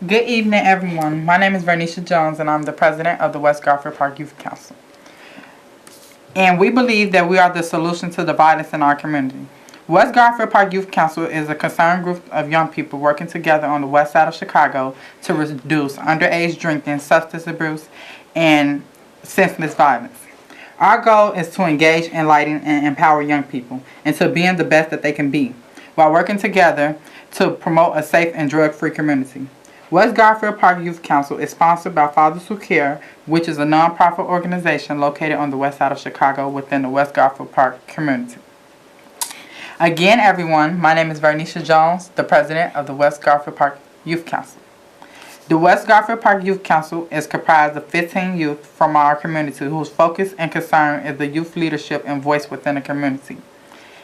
Good evening, everyone. My name is Vernisha Jones, and I'm the president of the West Garfield Park Youth Council. And we believe that we are the solution to the violence in our community. West Garfield Park Youth Council is a concerned group of young people working together on the west side of Chicago to reduce underage drinking, substance abuse, and senseless violence. Our goal is to engage, enlighten, and empower young people into being the best that they can be, while working together to promote a safe and drug-free community. West Garfield Park Youth Council is sponsored by Fathers Who Care, which is a nonprofit organization located on the west side of Chicago within the West Garfield Park community. Again, everyone, my name is Vernisha Jones, the president of the West Garfield Park Youth Council. The West Garfield Park Youth Council is comprised of 15 youth from our community whose focus and concern is the youth leadership and voice within the community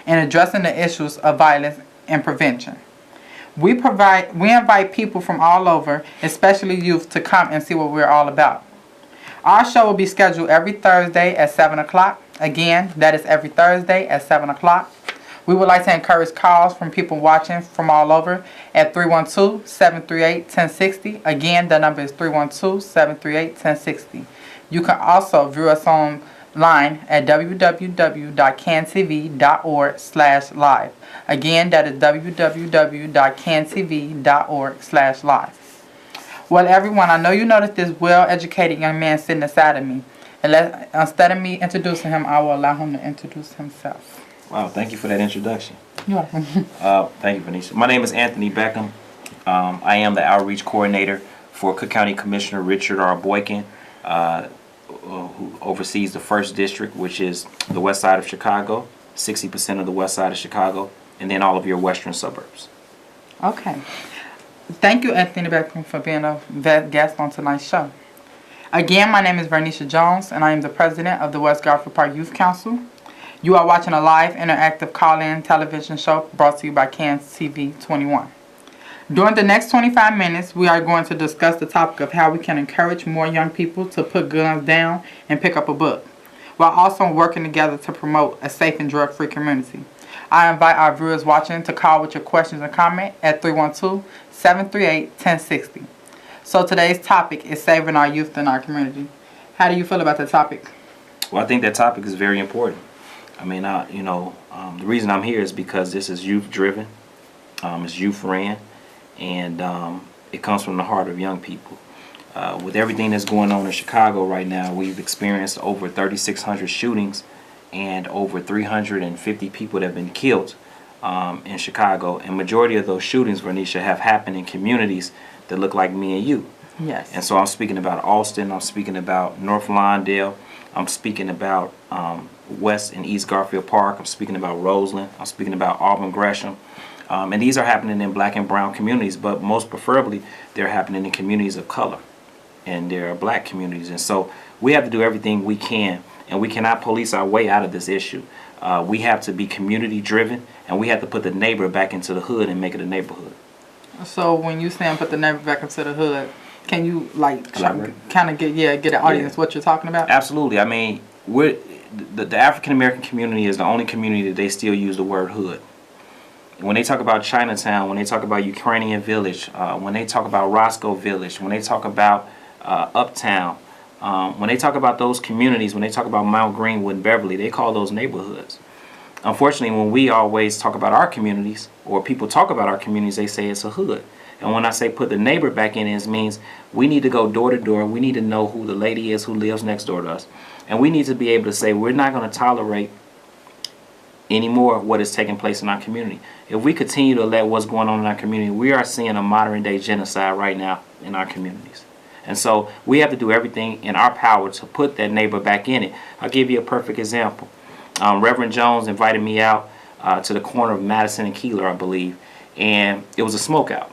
and addressing the issues of violence and prevention. We invite people from all over, especially youth, to come and see what we're all about. Our show will be scheduled every Thursday at 7 o'clock. Again, that is every Thursday at 7 o'clock. We would like to encourage calls from people watching from all over at 312-738-1060. Again, the number is 312-738-1060. You can also view us online at www.cantv.org/live. Again, that is www.cantv.org/live. Well, everyone, I know you noticed this well-educated young man sitting inside of me. And instead of me introducing him, I will allow him to introduce himself. Wow, thank you for that introduction. You're welcome. Thank you, Venetia. My name is Anthony Beckham. I am the outreach coordinator for Cook County Commissioner Richard R. Boykin, who oversees the 1st District, which is the west side of Chicago, 60% of the west side of Chicago, and then all of your western suburbs. Okay. Thank you, Anthony Beckham, for being a guest on tonight's show. Again, my name is Vernisha Jones, and I am the president of the West Garfield Park Youth Council. You are watching a live interactive call-in television show brought to you by CANS-TV 21. During the next 25 minutes, we are going to discuss the topic of how we can encourage more young people to put guns down and pick up a book, while also working together to promote a safe and drug-free community. I invite our viewers watching to call with your questions and comments at 312-738-1060. So today's topic is saving our youth in our community. How do you feel about the topic? Well, I think that topic is very important. I mean, the reason I'm here is because this is youth-driven, it's youth-ran, and it comes from the heart of young people. With everything that's going on in Chicago right now, we've experienced over 3,600 shootings and over 350 people that have been killed in Chicago. And majority of those shootings, Vernisha, have happened in communities that look like me and you. Yes. And so I'm speaking about Austin, I'm speaking about North Lawndale, I'm speaking about West and East Garfield Park, I'm speaking about Roseland, I'm speaking about Auburn Gresham. And these are happening in black and brown communities, but most preferably they're happening in communities of color, and they're black communities. And so we have to do everything we can, and we cannot police our way out of this issue. We have to be community driven, and we have to put the neighbor back into the hood and make it a neighborhood. So when you saying put the neighbor back into the hood, can you kind of get an audience what you're talking about? Absolutely. I mean, the African American community is the only community that they still use the word hood. When they talk about Chinatown, when they talk about Ukrainian Village, when they talk about Roscoe Village, when they talk about Uptown, when they talk about those communities, when they talk about Mount Greenwood and Beverly, they call those neighborhoods. Unfortunately, when we always talk about our communities, or people talk about our communities, they say it's a hood. And when I say put the neighbor back in, it means we need to go door to door. We need to know who the lady is who lives next door to us. And we need to be able to say we're not going to tolerate anymore what is taking place in our community. If we continue to let what's going on in our community, we are seeing a modern day genocide right now in our communities. And so we have to do everything in our power to put that neighbor back in it. I'll give you a perfect example. Reverend Jones invited me out to the corner of Madison and Keeler, I believe, and it was a smokeout.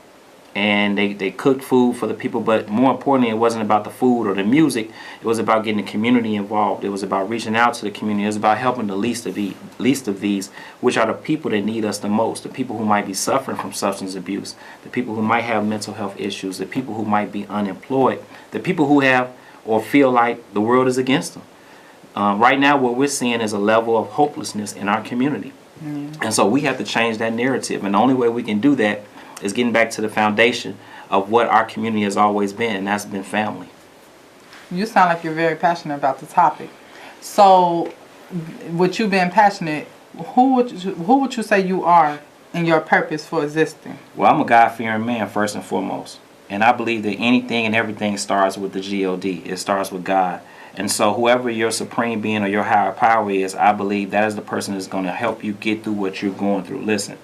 And they cooked food for the people, but more importantly, it wasn't about the food or the music. It was about getting the community involved. It was about reaching out to the community. It was about helping the least of these, which are the people that need us the most, the people who might be suffering from substance abuse, the people who might have mental health issues, the people who might be unemployed, the people who have or feel like the world is against them. Right now, what we're seeing is a level of hopelessness in our community. And so we have to change that narrative. And the only way we can do that is getting back to the foundation of what our community has always been, and that's been family. You sound like you're very passionate about the topic. So, with you being passionate, who would you say you are and your purpose for existing? Well, I'm a God-fearing man first and foremost. And I believe that anything and everything starts with the G-O-D. It starts with God. And so whoever your supreme being or your higher power is, I believe that is the person that's going to help you get through what you're going through. Listen,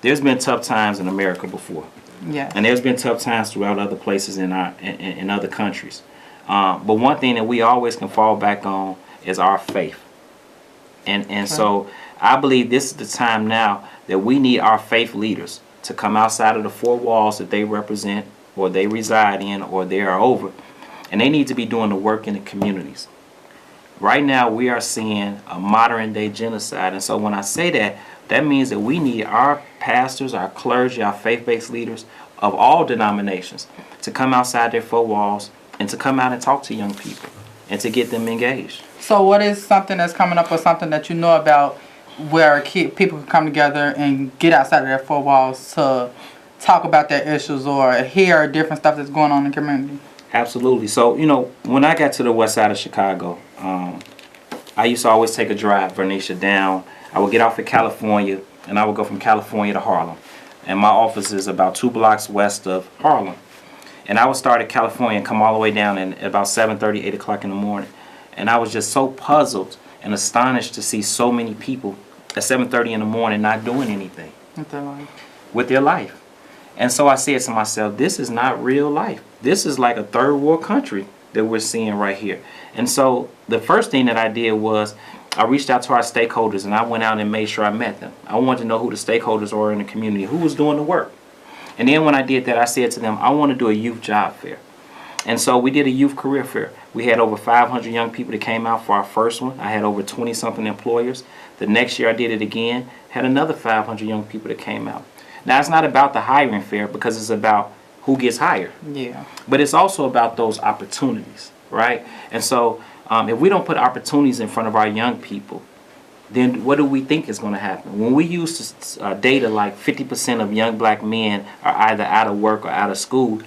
there's been tough times in America before. Yeah. And there's been tough times throughout other places in other countries. But one thing that we always can fall back on is our faith. And so I believe this is the time now that we need our faith leaders to come outside of the four walls that they represent or they reside in or they are over. And they need to be doing the work in the communities. Right now we are seeing a modern day genocide. And so when I say that, that means that we need our pastors, our clergy, our faith-based leaders of all denominations to come outside their four walls and to come out and talk to young people and to get them engaged. So what is something that's coming up or something that you know about where people can come together and get outside of their four walls to talk about their issues or hear different stuff that's going on in the community? Absolutely. So, you know, when I got to the west side of Chicago, I used to always take a drive, Vernisha, down. I would get off at California, and I would go from California to Harlem. And my office is about 2 blocks west of Harlem. And I would start at California and come all the way down at about 7:30, 8 o'clock in the morning. And I was just so puzzled and astonished to see so many people at 7:30 in the morning not doing anything with their life. And so I said to myself, this is not real life. This is like a third world country that we're seeing right here. And so the first thing that I did was I reached out to our stakeholders and I went out and made sure I met them. I wanted to know who the stakeholders were in the community, who was doing the work. And then when I did that, I said to them, I want to do a youth job fair. And so we did a youth career fair. We had over 500 young people that came out for our first one. I had over 20-something employers. The next year I did it again, had another 500 young people that came out. Now, it's not about the hiring fair because it's about who gets hired. Yeah. But it's also about those opportunities, right? And so if we don't put opportunities in front of our young people, then what do we think is going to happen? When we use data like 50% of young black men are either out of work or out of school,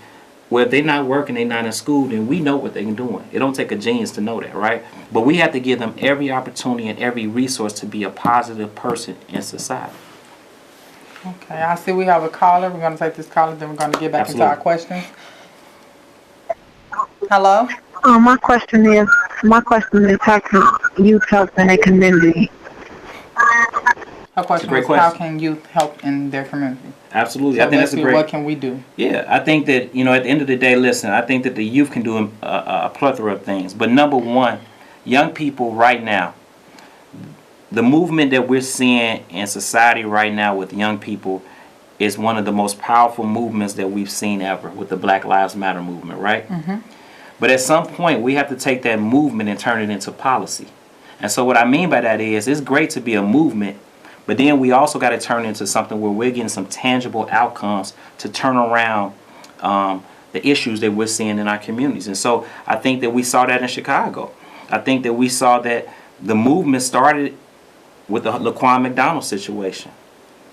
well, if they're not working, they're not in school, then we know what they're doing. It don't take a genius to know that, right? But we have to give them every opportunity and every resource to be a positive person in society. Okay, I see we have a caller. We're going to take this caller, then we're going to get back into our questions. Hello? My question is how can youth help in a community? Her question great was, question. how can youth help in their community? Absolutely. So I think that's a great... What can we do? Yeah, I think that, you know, at the end of the day, listen, I think that the youth can do a plethora of things. But number one, young people right now, the movement that we're seeing in society right now with young people is one of the most powerful movements that we've seen ever with the Black Lives Matter movement, right? Mm-hmm. But at some point, we have to take that movement and turn it into policy. And so what I mean by that is it's great to be a movement, but then we also got to turn it into something where we're getting some tangible outcomes to turn around the issues that we're seeing in our communities. And so I think that we saw that in Chicago. I think that we saw that the movement started with the Laquan McDonald situation.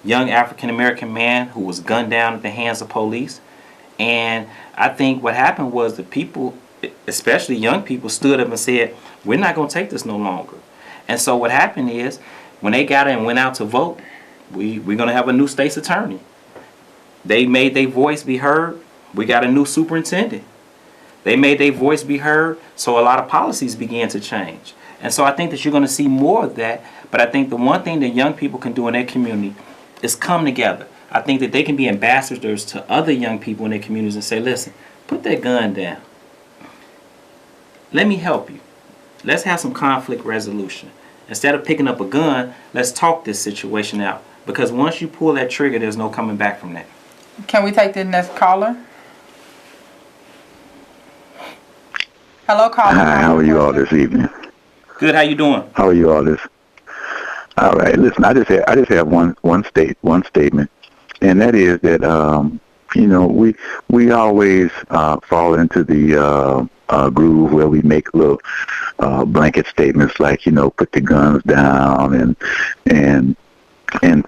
Young African-American man who was gunned down at the hands of police. And I think what happened was the people, especially young people, stood up and said, we're not going to take this no longer. And so what happened is when they got in and went out to vote, we're going to have a new state's attorney. They made their voice be heard. We got a new superintendent. They made their voice be heard, so a lot of policies began to change. And so I think that you're going to see more of that. But I think the one thing that young people can do in their community is come together. I think that they can be ambassadors to other young people in their communities and say, listen, put that gun down. Let me help you. Let's have some conflict resolution. Instead of picking up a gun, let's talk this situation out. Because once you pull that trigger, there's no coming back from that. Can we take the next caller? Hello, caller. Hi, how are you all this evening? Good, how you doing? How are you all this? All right, listen, I just have one statement, and that is that you know, we always fall into the groove where we make little blanket statements like, you know, put the guns down and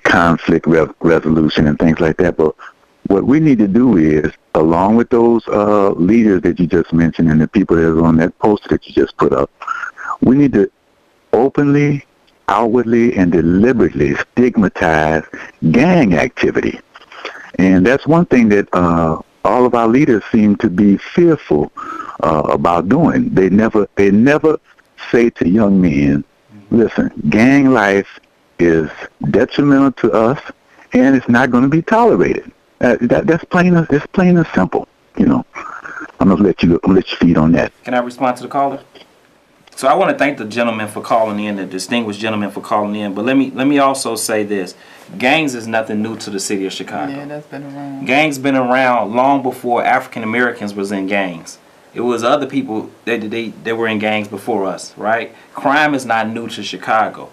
conflict resolution and things like that. But what we need to do is along with those leaders that you just mentioned and the people that are on that poster that you just put up, we need to openly, outwardly, and deliberately stigmatize gang activity. And that's one thing that all of our leaders seem to be fearful about doing. They never say to young men, listen, gang life is detrimental to us, and it's not going to be tolerated. That's plain and simple. You know, I'm gonna let you feed on that. Can I respond to the caller? So I want to thank the gentleman for calling in, the distinguished gentleman for calling in. But let me also say this: gangs is nothing new to the city of Chicago. Yeah, that's been around. Gangs been around long before African Americans was in gangs. It was other people that were in gangs before us, right? Crime is not new to Chicago.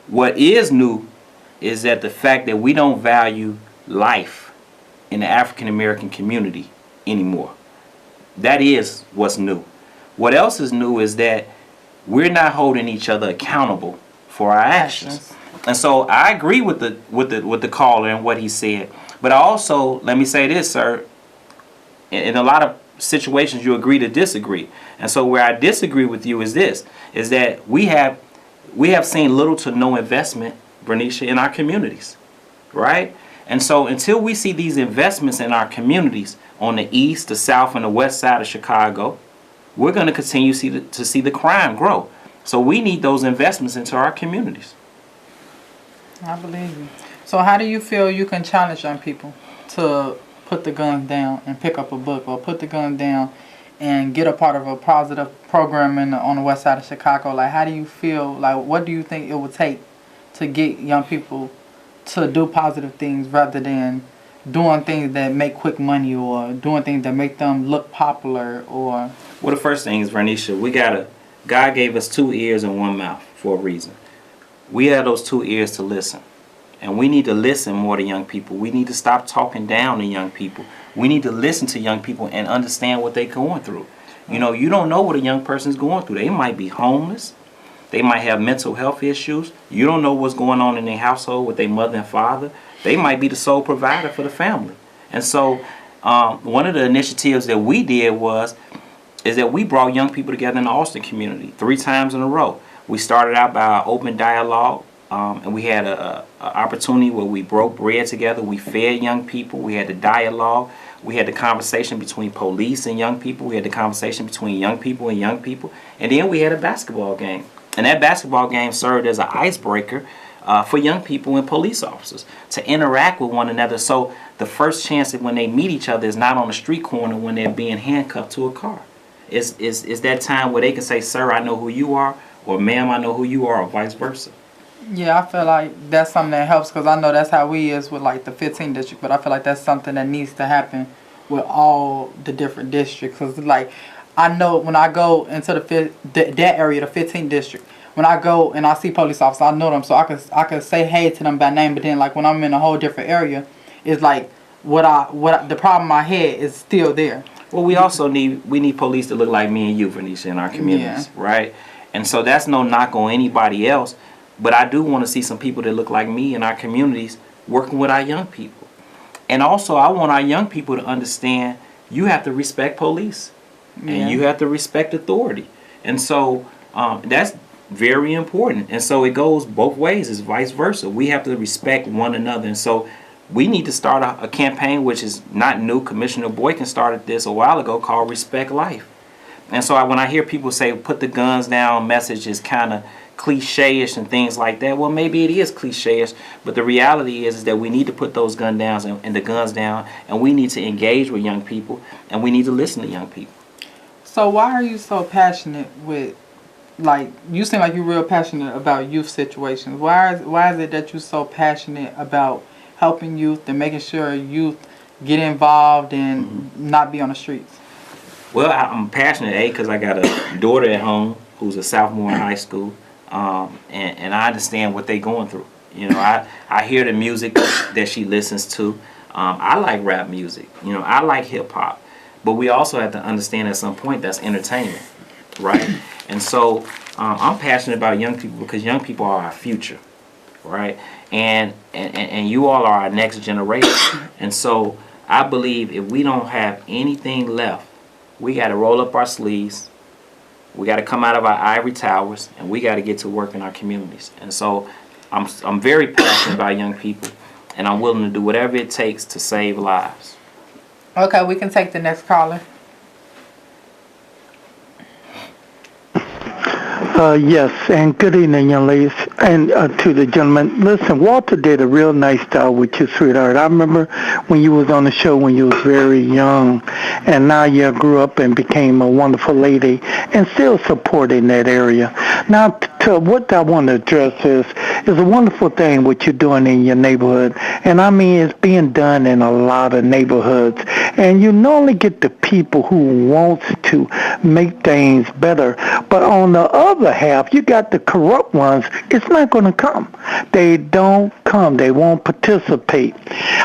What is new is that the fact that we don't value life in the African American community anymore. That is what's new. What else is new is that we're not holding each other accountable for our actions. And so I agree with the caller and what he said. But I also, let me say this, sir, in a lot of situations you agree to disagree. And so where I disagree with you is this, is that we have seen little to no investment, Bernicia, in our communities, right? And so until we see these investments in our communities on the east, the south, and the west side of Chicago, we're going to continue to see the crime grow. So we need those investments into our communities. I believe you. So how do you feel you can challenge young people to put the guns down and pick up a book, or put the gun down and get a part of a positive program on the west side of Chicago? Like, how do you feel, like, what do you think it would take to get young people to do positive things rather than doing things that make quick money, or doing things that make them look popular? Or well, the first thing is, Vernisha, God gave us 2 ears and 1 mouth for a reason. We have those 2 ears to listen. And we need to listen more to young people. We need to stop talking down to young people. We need to listen to young people and understand what they're going through. You know, you don't know what a young person's going through. They might be homeless. They might have mental health issues. You don't know what's going on in their household with their mother and father. They might be the sole provider for the family. And so one of the initiatives that we did is that we brought young people together in the Austin community 3 times in a row. We started out by open dialogue. And we had an opportunity where we broke bread together. We fed young people. We had the dialogue. We had the conversation between police and young people. We had the conversation between young people and young people. And then we had a basketball game. And that basketball game served as an icebreaker for young people and police officers to interact with one another. So the first chance that when they meet each other is not on the street corner when they're being handcuffed to a car. It's that time where they can say, sir, I know who you are, or ma'am, I know who you are, or vice versa. yeah, I feel like that's something that helps, because I know that's how we is with like the 15th district, but I feel like that's something that needs to happen with all the different districts. Because like, I know when I go into that area, the 15th district, when I go and I see police officers, I know them, so I could say hey to them by name. But then like when I'm in a whole different area, it's like the problem I had is still there. Well, we also need police to look like me and you, Vernisha, in our communities, right? And so that's no knock on anybody else. But I do want to see some people that look like me in our communities working with our young people. And also, I want our young people to understand you have to respect police. And you have to respect authority. And so that's very important. And so it goes both ways. It's vice versa. We have to respect one another. And so we need to start a campaign, which is not new. Commissioner Boykin started this a while ago, called Respect Life. And so when I hear people say put the guns down message is kind of cliche-ish and things like that, well, maybe it is cliche-ish, but the reality is that we need to put those guns down and the guns down, and we need to engage with young people, and we need to listen to young people. So why are you so passionate with, like, you seem like you're real passionate about youth situations. Why is it that you're so passionate about helping youth and making sure youth get involved and not be on the streets? Well, I'm passionate, because I got a daughter at home who's a sophomore in high school, and I understand what they're going through. You know, I hear the music that she listens to. I like rap music. You know, I like hip-hop. But we also have to understand at some point that's entertainment, right? And so I'm passionate about young people because young people are our future, right? And you all are our next generation. And so I believe if we don't have anything left, we got to roll up our sleeves. We got to come out of our ivory towers, and we got to get to work in our communities. And so I'm very passionate about young people, and I'm willing to do whatever it takes to save lives. Okay, we can take the next caller. Yes, and good evening, young ladies, and to the gentleman. Listen, Walter did a real nice job with you, sweetheart. I remember when you was on the show when you was very young, and now you grew up and became a wonderful lady, and still supporting that area. Now, to what I want to address is a wonderful thing what you're doing in your neighborhood, and I mean it's being done in a lot of neighborhoods, and you normally get the people who wants to make things better, but on the other half, you got the corrupt ones. It's not going to come. They don't come. They won't participate.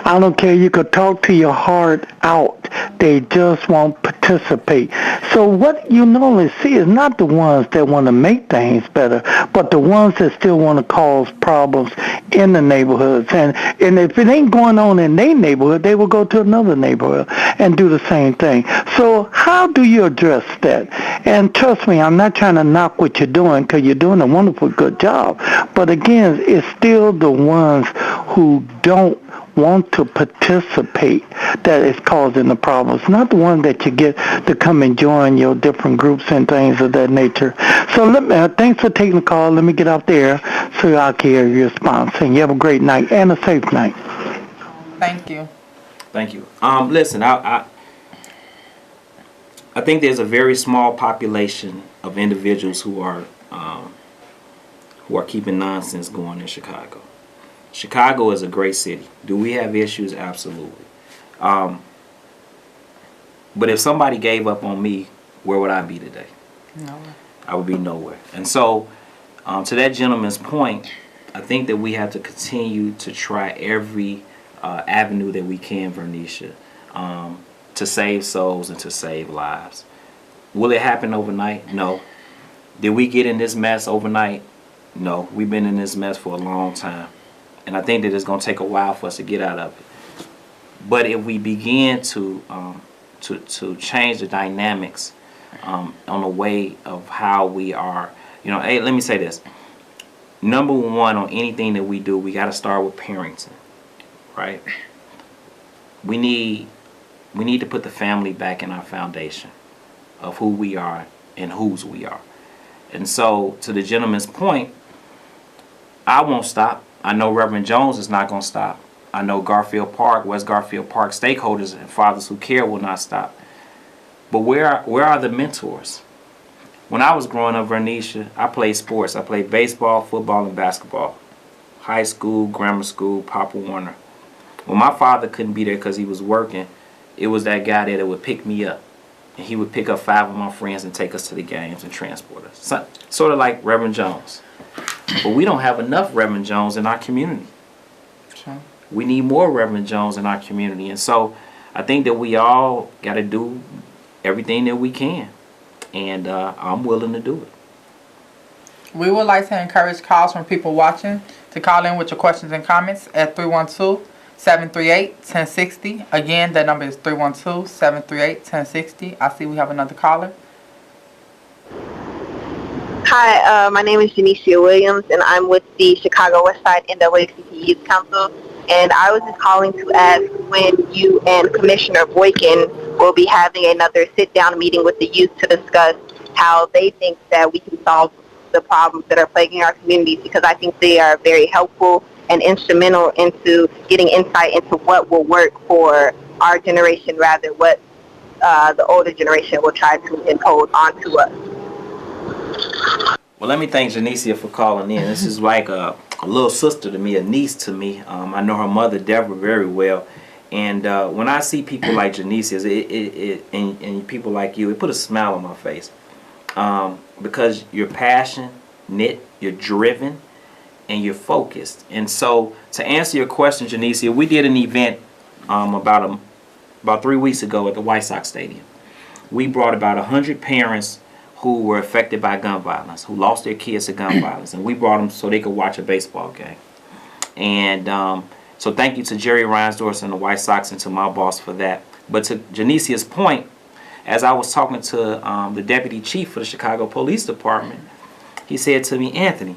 I don't care. You could talk to your heart out. They just won't participate. So what you normally see is not the ones that want to make things better, but the ones that still want to cause problems in the neighborhoods. And if it ain't going on in their neighborhood, they will go to another neighborhood and do the same thing. So how do you address that? And trust me, I'm not trying to knock what you're doing, because you're doing a wonderful, good job. But again, it's still the ones who don't want to participate that is causing the problems, not the ones that you get to come and join your different groups and things of that nature. So thanks for taking the call. Let me get out there so I can hear your response. And you have a great night and a safe night. Thank you. Thank you. Listen, I think there's a very small population of individuals who are keeping nonsense going in Chicago. Chicago is a great city. Do we have issues? Absolutely. But if somebody gave up on me, where would I be today? Nowhere. I would be nowhere. And so, to that gentleman's point, I think that we have to continue to try every avenue that we can, Vernisha, to save souls and to save lives. Will it happen overnight? No. Did we get in this mess overnight? No. We've been in this mess for a long time. And I think that it's going to take a while for us to get out of it. But if we begin to change the dynamics on the way of how we are, hey, let me say this. Number one, on anything that we do, we got to start with parenting, right? We need to put the family back in our foundation of who we are and whose we are. And so, to the gentleman's point, I won't stop. I know Reverend Jones is not going to stop. I know Garfield Park, West Garfield Park stakeholders and Fathers Who Care will not stop. But where are the mentors? When I was growing up, Vernisha, I played sports. I played baseball, football, and basketball. High school, grammar school, Papa Warner. When my father couldn't be there because he was working, it was that guy there that would pick me up. And he would pick up 5 of my friends and take us to the games and transport us. Sort of like Reverend Jones. But we don't have enough Reverend Jones in our community. Sure. We need more Reverend Jones in our community. And so I think that we all got to do everything that we can. And I'm willing to do it. We would like to encourage calls from people watching to call in with your questions and comments at 312-738-1060. Again, that number is 312-738-1060. I see we have another caller. Hi, my name is Janicia Williams, and I'm with the Chicago Westside NAACP Youth Council. And I was just calling to ask when you and Commissioner Boykin will be having another sit-down meeting with the youth to discuss how they think that we can solve the problems that are plaguing our communities, because I think they are very helpful and instrumental into getting insight into what will work for our generation, rather what the older generation will try to impose onto us. Well, let me thank Janicia for calling in. This is like a little sister to me, a niece to me. I know her mother, Deborah, very well. And when I see people like Janicia and people like you, it put a smile on my face. Because you're passionate, you're driven, and you're focused. And so, to answer your question, Janicia, we did an event about 3 weeks ago at the White Sox Stadium. We brought about 100 parents who were affected by gun violence, who lost their kids to gun violence, and we brought them so they could watch a baseball game. And So thank you to Jerry Reinsdorf and the White Sox and to my boss for that. But to Janicia's point, as I was talking to the deputy chief for the Chicago Police Department, he said to me, Anthony,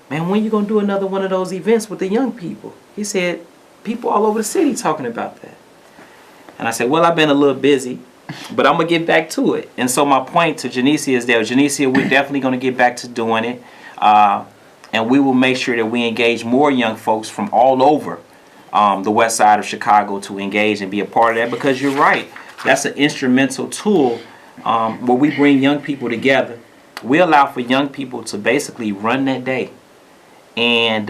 man, when you going to do another one of those events with the young people? He said, people all over the city talking about that. And I said, well, I've been a little busy, but I'm going to get back to it. And so my point to Janicia is that, Janicia, we're definitely going to get back to doing it. And we will make sure that we engage more young folks from all over the west side of Chicago to engage and be a part of that, because you're right. That's an instrumental tool where we bring young people together. We allow for young people to basically run that day. And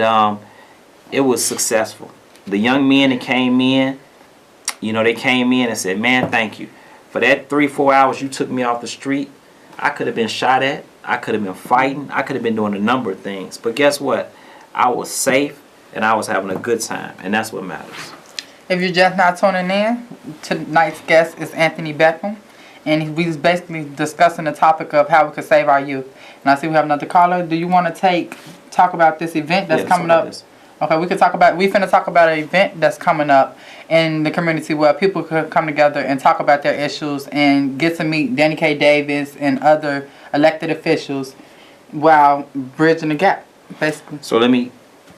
it was successful. The young men that came in, you know, they came in and said, man, thank you. For that 3-4 hours you took me off the street, I could have been shot at. I could have been fighting. I could have been doing a number of things. But guess what? I was safe and I was having a good time. And that's what matters. If you're just not tuning in, tonight's guest is Anthony Beckham, and we was basically discussing the topic of how we could save our youth. And I see we have another caller. Do you want to talk about this event that's coming up? Okay, we finna talk about an event that's coming up in the community where people could come together and talk about their issues and get to meet Danny K. Davis and other elected officials while bridging the gap, basically. So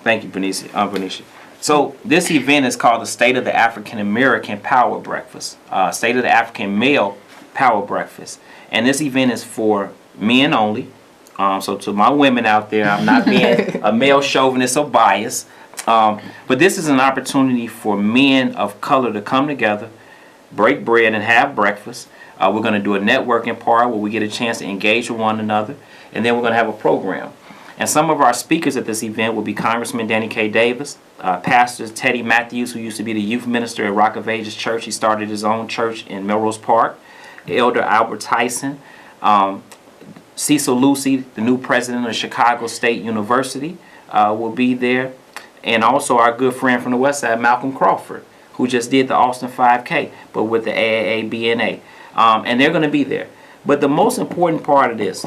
thank you, Benicia. So this event is called the State of the African American Power Breakfast, State of the African Male Power Breakfast. And this event is for men only. So to my women out there, I'm not being a male chauvinist or biased. But this is an opportunity for men of color to come together, break bread and have breakfast. We're going to do a networking part where we get a chance to engage with one another. And then we're going to have a program. And some of our speakers at this event will be Congressman Danny K. Davis, Pastor Teddy Matthews, who used to be the youth minister at Rock of Ages Church. He started his own church in Melrose Park. Elder Albert Tyson, Cecil Lucy, the new president of Chicago State University, will be there. And also our good friend from the west side, Malcolm Crawford, who just did the Austin 5K, but with the AAA BNA. And they're going to be there. But the most important part of this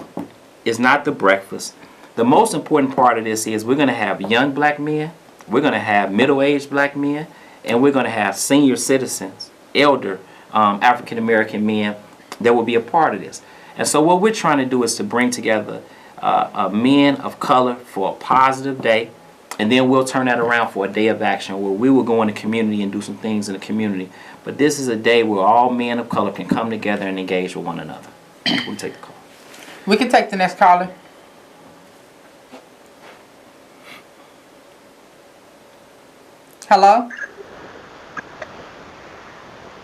is not the breakfast. The most important part of this is we're going to have young black men, we're going to have middle-aged black men, and we're going to have senior citizens, elder African-American men that will be a part of this. And so what we're trying to do is to bring together men of color for a positive day, and then we'll turn that around for a day of action where we will go in the community and do some things in the community. But this is a day where all men of color can come together and engage with one another. We'll take the call. We can take the next caller. Hello?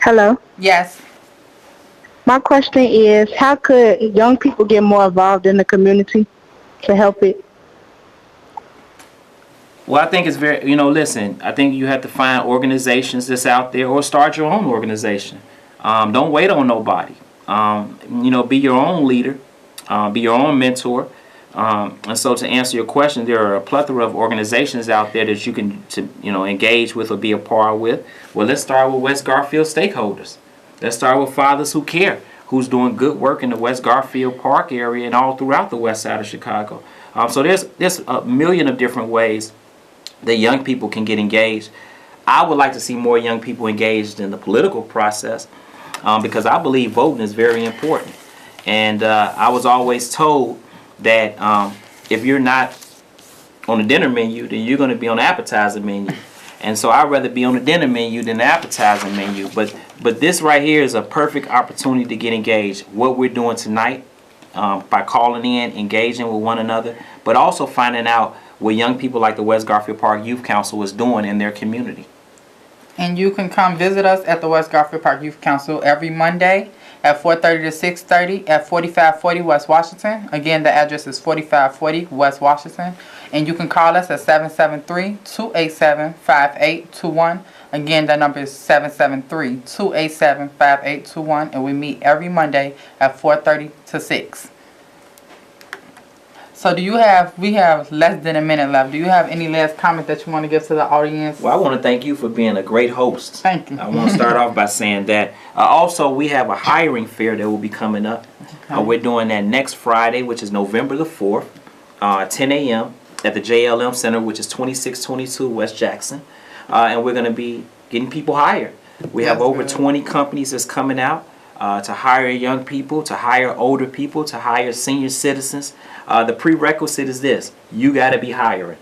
Hello. Yes. My question is, how could young people get more involved in the community to help it? Well, I think it's very, listen, I think you have to find organizations that's out there or start your own organization. Don't wait on nobody. Be your own leader, be your own mentor. And so to answer your question, there are a plethora of organizations out there that you can engage with or be a part with. Well, let's start with West Garfield stakeholders. Let's start with Fathers Who Care, who's doing good work in the West Garfield Park area and all throughout the west side of Chicago. So there's a million of different ways that young people can get engaged. I would like to see more young people engaged in the political process because I believe voting is very important. And I was always told that if you're not on the dinner menu, then you're going to be on the appetizer menu. And so I'd rather be on the dinner menu than the appetizer menu. But this right here is a perfect opportunity to get engaged. What we're doing tonight by calling in, engaging with one another, but also finding out what young people like the West Garfield Park Youth Council is doing in their community. And you can come visit us at the West Garfield Park Youth Council every Monday at 4:30 to 6:30 at 4540 West Washington. Again, the address is 4540 West Washington. And you can call us at 773-287-5821. Again, that number is 773-287-5821. And we meet every Monday at 4:30 to 6. So we have less than a minute left. Do you have any last comment that you want to give to the audience? Well, I want to thank you for being a great host. Thank you. I want to start off by saying that. Also, we have a hiring fair that will be coming up. Okay. We're doing that next Friday, which is November the 4th, 10 a.m. at the JLM Center, which is 2622 West Jackson. and we're going to be getting people hired. We have That's over good. 20 companies that's coming out to hire young people, to hire older people, to hire senior citizens. The prerequisite is this: you got to be hiring.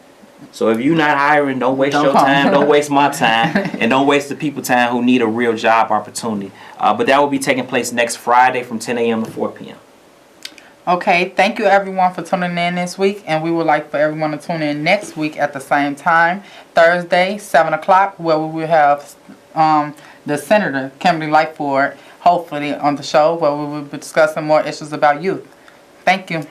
So if you're not hiring, don't waste your time, don't waste my time, and don't waste the people's time who need a real job opportunity. But that will be taking place next Friday from 10 a.m. to 4 p.m. Okay, thank you everyone for tuning in this week, and we would like for everyone to tune in next week at the same time, Thursday, 7 o'clock, where we will have the Senator, Kimberly Lightford, hopefully on the show, where we will be discussing more issues about youth. Thank you.